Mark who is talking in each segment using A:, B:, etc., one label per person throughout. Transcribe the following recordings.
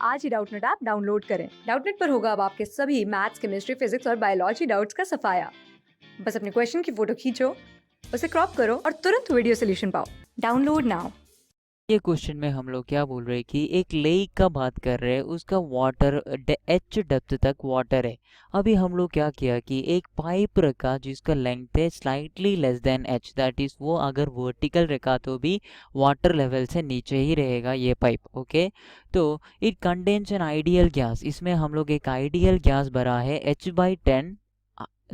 A: आज ही Doubtnut app download करें। Doubtnut पर होगा अब आपके सभी मैथ्स, केमिस्ट्री, फिजिक्स और बायोलॉजी डाउट्स का सफाया। बस अपने क्वेश्चन की फोटो खींचो, उसे क्रॉप करो और तुरंत वीडियो सोल्यूशन पाओ। Download now.
B: ये क्वेश्चन में हम लोग क्या बोल रहे हैं कि एक लेक का बात कर रहे हैं, उसका वाटर एच डेप्थ तक वाटर है। अभी हम लोग क्या किया कि एक पाइप रखा जिसका लेंथ है slightly less than H, that is वो अगर वर्टिकल रखा तो भी वाटर लेवल से नीचे ही रहेगा ये पाइप। ओके, तो it contains an ideal gas, इसमें हम लोग एक आइडियल गैस भरा है h/10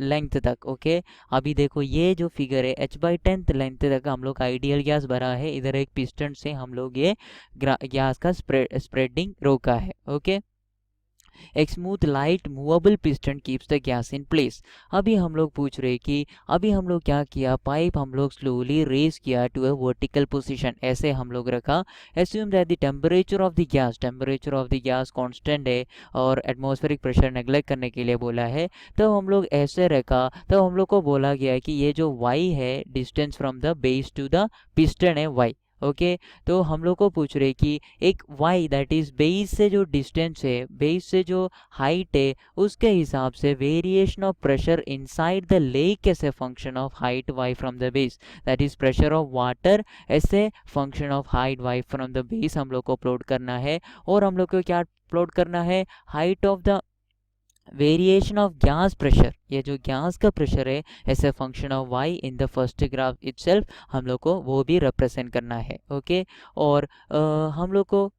B: लेंथ तक। ओके, अभी देखो ये जो फिगर है h/10 लेंथ तक हम लोग आइडियल गैस भरा है, इधर एक पिस्टन से हम लोग ये गैस का स्प्रेडिंग रोका है। ओके, एक smooth light movable piston keeps the gas in place. अभी हम लोग पूछ रहे कि अभी हम लोग क्या किया, पाइप हम लोग स्लोली रेज किया टू अ वर्टिकल पोजीशन, ऐसे हम लोग रखा। Assume that the temperature of the gas constant है और एटमॉस्फेरिक प्रेशर नेग्लेक्ट करने के लिए बोला है, तो हम लोग ऐसे रखा। तो हम लोग को बोला गया है कि ये जो y है, distance from the base to the piston है y। ओके, तो हम लोग को पूछ रहे कि एक y दैट इज बेस से जो डिस्टेंस है, बेस से जो हाइट है, उसके हिसाब से variation of pressure inside the lake as a function of height y from the base, that is pressure of water as a function of height y from the base हम लोग को plot करना है। और हम लोग को क्या प्लॉट करना है, height of the variation of gas pressure, ये जो गैस का प्रेशर है as a function of y in the first graph itself, हम लोग को वो भी रिप्रेजेंट करना है। ओके, और हम लोग को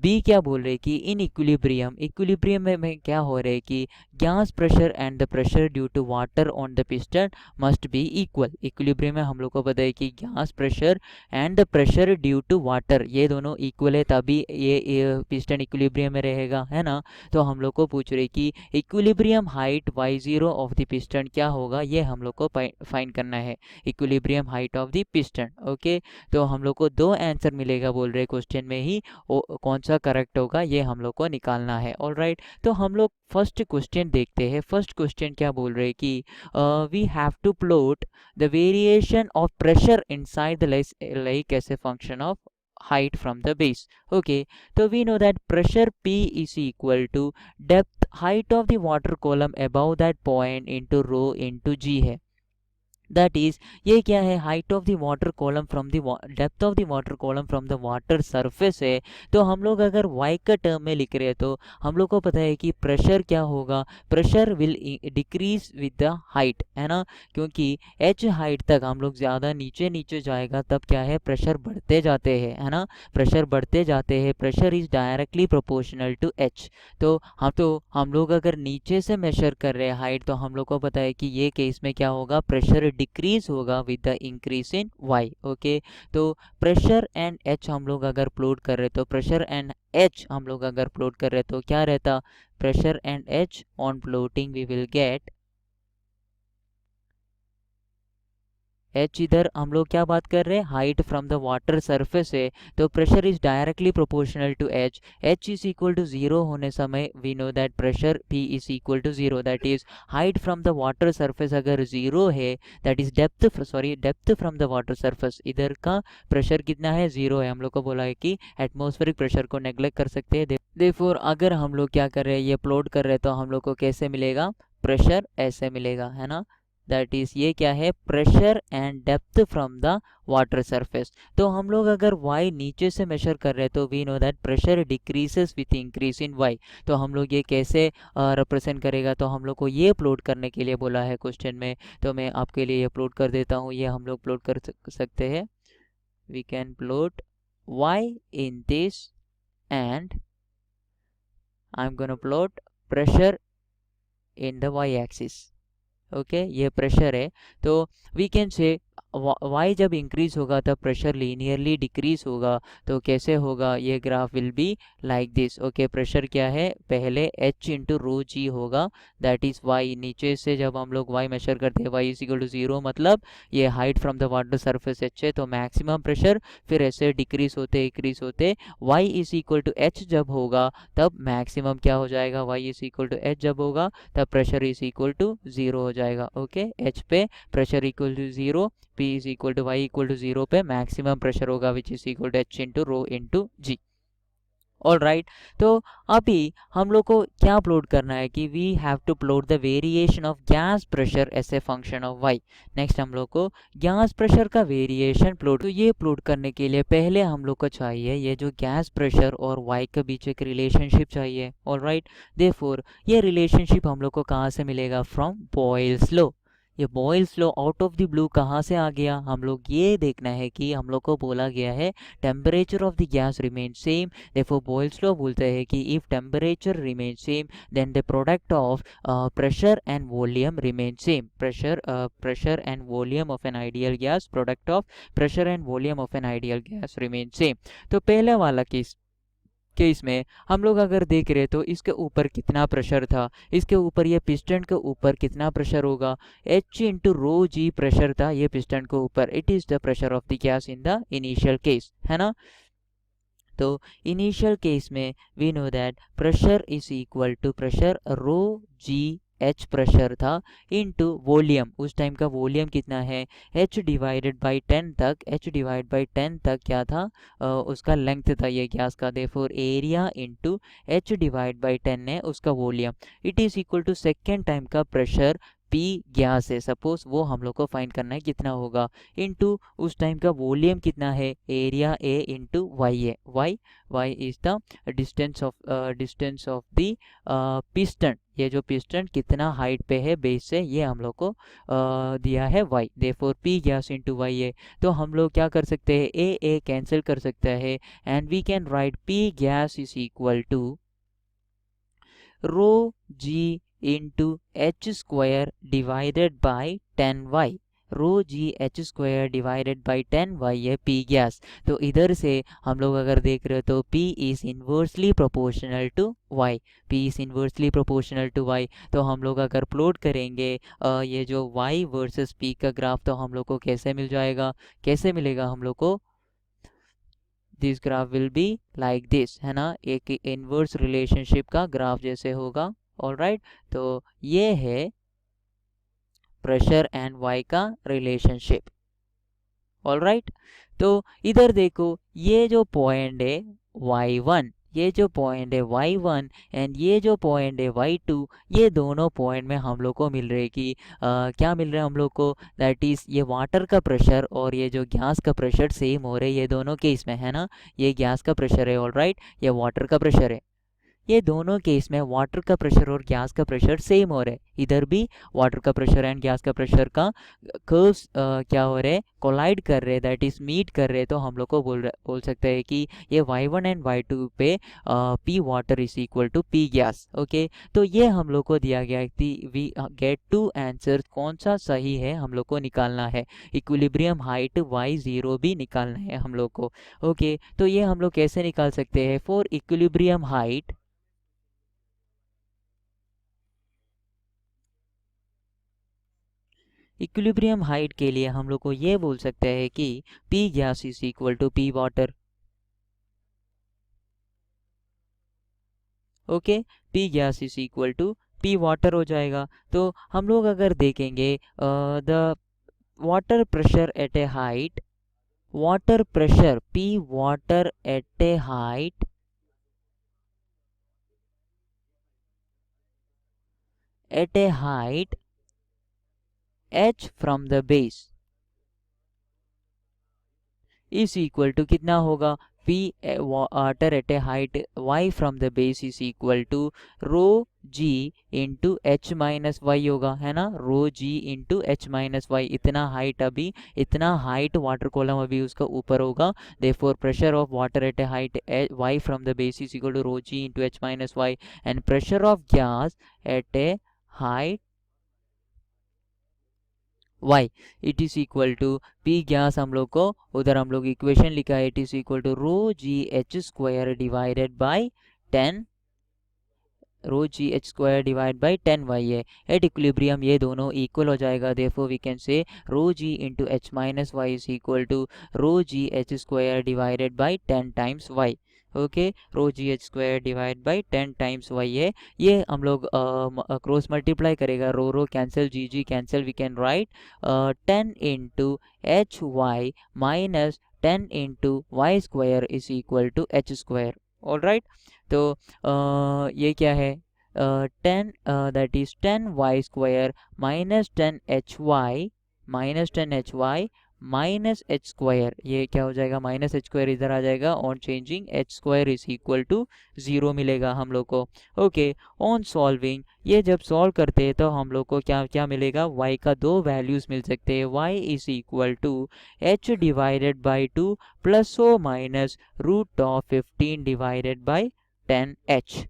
B: बी क्या बोल रहे हैं कि इन इक्विलिब्रियम में क्या हो रहा है कि gas pressure and the pressure due to water on the piston must be equal. Equilibrium में हम लोग को पता है कि gas pressure and the pressure due to water ये दोनों इक्वल है, तभी ये पिस्टन इक्विलिब्रियम में रहेगा, है ना। तो हम लोग को पूछ रहे कि equilibrium height y0 of the piston क्या होगा, ये हम लोग को फाइंड करना है, equilibrium height of the piston. Okay, तो हम लोग को दो आंसर मिलेगा बोल रहे क्वेश्चन में ही, कौन सा करेक्ट होगा ये हम लोग को निकालना है। ऑलराइट, तो हम लोग फर्स्ट क्वेश्चन देखते हैं। फर्स्ट क्वेश्चन क्या बोल रहे हैं कि we have to plot the variation of pressure inside the lake as a function of height from the base. Okay, so we know that pressure P is equal to depth height of the water column above that point into rho into G है। That is ये क्या है, height of the water column from the depth of the water column from the water surface है। तो हम लोग अगर y का टर्म में लिख रहे हैं तो हम लोग को पता है कि प्रेशर क्या होगा, pressure will decrease with the height, है ना, क्योंकि h हाइट तक हम लोग ज़्यादा नीचे नीचे जाएगा तब क्या है, प्रेशर बढ़ते जाते हैं, है ना, प्रेशर बढ़ते जाते हैं। Pressure is directly proportional to h। तो हम लोग अगर नीचे से मेजर कर रहे हैं हाइट, तो हम लोग को पता है कि ये केस में क्या होगा, प्रेशर डिक्रीज होगा with the increase in y। Okay, तो प्रेशर एंड h हम लोग अगर प्लॉट कर रहे तो प्रेशर एंड h हम लोग अगर प्लॉट कर रहे तो क्या रहता, pressure and h on plotting we will get h, इधर हम लोग क्या बात कर रहे हैं, height from the water surface है, तो pressure is directly proportional to h is equal to 0 होने समय we know that pressure p is equal to 0, that is height from the water surface अगर 0 है, that is depth from the water surface, इधर का pressure कितना है, 0 है। हम लोग को बोला है कि एटमॉस्फेरिक प्रेशर को नेग्लेक्ट कर सकते हैं, देयरफॉर अगर हम लोग क्या कर रहे हैं, ये प्लॉट कर रहे हैं, तो हम लोग को कैसे मिलेगा, प्रेशर ऐसे मिलेगा, है ना, दैट इज ये क्या है, pressure and depth from the water surface. तो हम लोग अगर y नीचे से मेजर कर रहे हैं तो we know that pressure decreases with increase in y। तो हम लोग ये कैसे रिप्रेजेंट करेगा, तो हम लोग को ये प्लॉट करने के लिए बोला है क्वेश्चन में, तो मैं आपके लिए ये प्लॉट कर देता हूँ। ये हम लोग प्लॉट कर सकते हैं, we can plot y in this and I am gonna plot pressure in the y axis. Okay, ये प्रेशर है, तो वी कैन से y जब इंक्रीज होगा तब प्रेशर लीनियरली डिक्रीज होगा। तो कैसे होगा, ये graph will be like this. Okay, pressure क्या है, पहले h इंटू रो जी होगा, दैट इज y, नीचे से जब हम लोग y मेजर करते हैं y इज इक्वल टू 0, मतलब ये height from the water surface h है, तो मैक्सिमम प्रेशर, फिर ऐसे डिक्रीज होते इंक्रीज होते y is equal to h जब होगा तब मैक्सिमम क्या हो जाएगा, y is equal to h जब होगा तब प्रेशर इज इक्वल टू 0 हो जाएगा। ओके, h पे pressure equal to 0, p is equal to y equal to 0 पे मैक्सिमम प्रेशर होगा which is equal to h into rho into g. All right. तो अभी हम लोग को क्या प्लॉट करना है कि we have to plot the variation of gas pressure as a function of y. Next हम लोग को गैस प्रेशर का वेरिएशन प्लॉट, तो ये प्लॉट करने के लिए पहले हम लोग को चाहिए ये जो गैस प्रेशर और वाई के बीच एक रिलेशनशिप चाहिए। ऑल राइट, देयरफॉर ये रिलेशनशिप हम लोग को कहाँ से मिलेगा? From Boyle's law. ये Boyle's law out of the blue कहाँ से आ गया? हम लोग ये देखना है कि हम लोग को बोला गया है temperature of the gas remain same, therefore Boyle's law बोलता है कि if temperature remains same then the product of pressure and volume remain same, pressure and volume of an ideal gas, product of pressure and volume of an ideal gas remain same। तो पहले वाला case में हम लोग अगर देख रहे तो इसके ऊपर कितना प्रेशर था, इसके ऊपर ये पिस्टन के ऊपर कितना प्रेशर होगा? H into rho g pressure था ये पिस्टन के ऊपर। It is the pressure of the gas in the initial case, है ना। तो इनिशियल केस में we know that pressure is equal to pressure rho g h pressure था into volume. उस टाइम का वॉल्यूम कितना है? h डिवाइडेड बाई 10 तक, h डिवाइड बाई 10 तक क्या था? उसका लेंथ था ये गैस का। Therefore area into h divide by 10 है उसका वॉल्यूम। It is equal to second time का प्रेशर P गैस है सपोज, वो हम लोग को फाइंड करना है कितना होगा, इनटू उस टाइम का वॉल्यूम कितना है? एरिया A इंटू वाई है। Y is the distance of the piston. ये जो पिस्टन कितना हाइट पे है बेस से, ये हम लोग को दिया है y. Therefore P gas into y है। तो हम लोग क्या कर सकते हैं? ए कैंसिल कर सकता है and we can write P gas is equal to rho g into h square divided by 10y। Rho g h square divided by 10y है P गैस। तो इधर से हम लोग अगर देख रहे हो तो P is inversely proportional to y, P is inversely proportional to y। तो हम लोग अगर प्लॉट करेंगे ये जो y वर्सेस P का ग्राफ, तो हम लोग को कैसे मिल जाएगा? कैसे मिलेगा हम लोग को? This graph will be like this, है ना, एक इनवर्स रिलेशनशिप का ग्राफ जैसे होगा। ऑल राइट, तो ये है प्रेशर एंड वाई का रिलेशनशिप। ऑल राइट, तो इधर देखो ये जो पॉइंट है y1, ये जो पॉइंट है y1 एंड ये जो पॉइंट है y2, ये दोनों पॉइंट में हम लोग को मिल रहे कि क्या मिल रहा है हम लोग को? दैट इज ये वाटर का प्रेशर और ये जो गैस का प्रेशर सेम हो रहे हैं ये दोनों केस में, है ना। ये गैस का प्रेशर है, ऑल राइट, ये वाटर का प्रेशर है। ये दोनों केस में वाटर का प्रेशर और गैस का प्रेशर सेम हो रहा है। इधर भी वाटर का प्रेशर एंड गैस का प्रेशर का कर्व्स क्या हो रहे हैं? कोलाइड कर रहे हैं, दैट इज मीट कर रहे हैं। तो हम लोग को बोल सकते हैं कि ये y1 एंड y2 पे P water is equal to P gas. Okay, तो ये हम लोग को दिया गया है कि वी गेट टू आंसर, कौन सा सही है हम लोग को निकालना है। इक्विलिब्रियम हाइट y0 भी निकालना है हम लोग को। ओके, तो ये हम लोग कैसे निकाल सकते हैं? For equilibrium height equilibrium height के लिए हम लोग को ये बोल सकते हैं कि P gas is equal to P water. Okay, P gas is equal to P water हो जाएगा। तो हम लोग अगर देखेंगे the water pressure at a height, water pressure P water at a height H from the base is equal to कितना होगा? P water at a height y from the base is equal to rho g into h minus y होगा, है ना। Rho g into h minus y, इतना height अभी, इतना height water column अभी उसका ऊपर होगा। Therefore pressure of water at a height y from the base is equal to rho g into h minus y and pressure of gas at a height y it is equal to P gas. हम लोग को उधर हम लोग equation लिखा है, it is equal to rho g h square divided by 10, rho g h square divide by 10y है। At equilibrium ये दोनों इक्वल हो जाएगा। Therefore we can say rho g into h minus y is equal to rho g h square divided by 10 times y। Okay, rho g h square divide by 10 times y है। ये हम लोग cross multiply करेगा, rho cancel, g cancel, we can write 10 into h y minus 10 into y square is equal to h square. All right. तो ये क्या है, 10 that is 10y² minus 10hy minus h², ये क्या हो जाएगा, माइनस h² इधर आ जाएगा, on changing h² is equal to 0 मिलेगा हम लोग को। ओके, ऑन सॉल्विंग, ये जब सॉल्व करते हैं तो हम लोग को क्या क्या मिलेगा, y का दो वैल्यूज मिल सकते हैं, y is equal to h divided by 2 plus or minus root of 15 divided by 10h,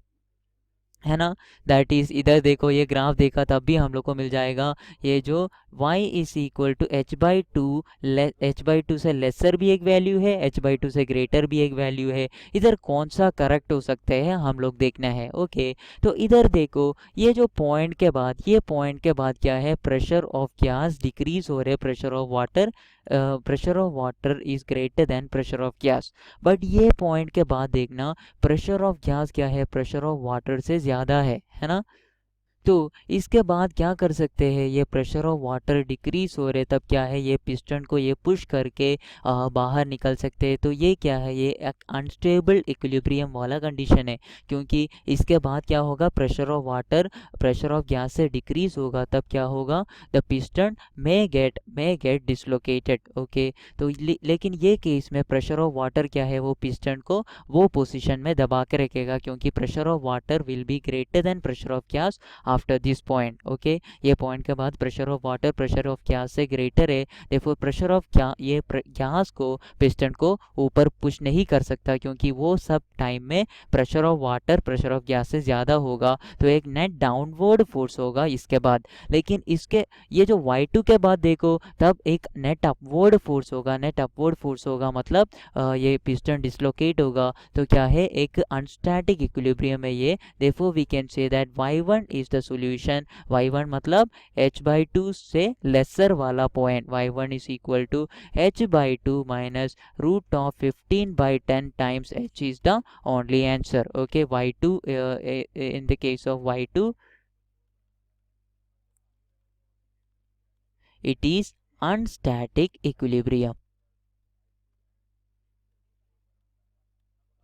B: है ना। दैट इज, इधर देखो ये ग्राफ देखा तब भी हम लोग को मिल जाएगा, ये जो y is equal to h/2, h/2 से लेसर भी एक वैल्यू है, h/2 से ग्रेटर भी एक वैल्यू है। इधर कौन सा करेक्ट हो सकते हैं हम लोग देखना है। ओके, तो इधर देखो ये जो पॉइंट के बाद, ये पॉइंट के बाद क्या है, प्रेशर ऑफ गैस डिक्रीज हो रहे, pressure of water is greater than pressure of gas. But ये पॉइंट के बाद देखना, प्रेशर ऑफ गैस क्या है, प्रेशर ऑफ वाटर से ज़्यादा है ना। तो इसके बाद क्या कर सकते हैं, ये प्रेशर ऑफ वाटर डिक्रीज हो रहे तब क्या है, ये पिस्टन को ये पुश करके बाहर निकल सकते हैं। तो ये क्या है, ये एक अनस्टेबल इक्विलिब्रियम वाला कंडीशन है, क्योंकि इसके बाद क्या होगा, pressure of water pressure of gas से डिक्रीज होगा तब क्या होगा, the piston may gate dislocated. Okay, तो लेकिन ये केस में प्रेशर ऑफ वाटर क्या है, वो पिस्टन को वो पोजिशन में दबा के रखेगा, क्योंकि pressure of water will be greater than pressure of gas after this point. Okay, ये पॉइंट के बाद pressure of water pressure of gas से ग्रेटर है, देखो प्रेशर ऑफ गैस को पिस्टन को ऊपर पुश नहीं कर सकता, क्योंकि वो सब टाइम में pressure of water pressure of gas से ज़्यादा होगा, तो एक नेट डाउनवर्ड फोर्स होगा इसके बाद। लेकिन इसके ये जो y2 के बाद देखो, तब एक नेट अपवर्ड फोर्स होगा, नेट अपवर्ड फोर्स होगा मतलब ये पिस्टन डिसलोकेट होगा। तो क्या है, एक अनस्टैटिक इक्विलिब्रियम है ये, therefore we can say that y1 is the solution। y1 मतलब h/2 से लेसर वाला point, y1 is equal to h/2 minus root of 15/10 times h is the only answer। okay, y2 in the case of y2 it is unstatic equilibrium।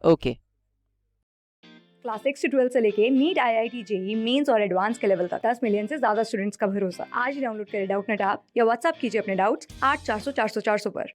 B: okay,
A: class 6 से 12 से लेके NEET, IIT, JEE mains और advance के level तक 10 million से ज्यादा students का भरोसा। आज ही डाउनलोड करें डाउटनेट ऐप या व्हाट्सएप कीजिए अपने डाउट्स 8400 400 400 पर।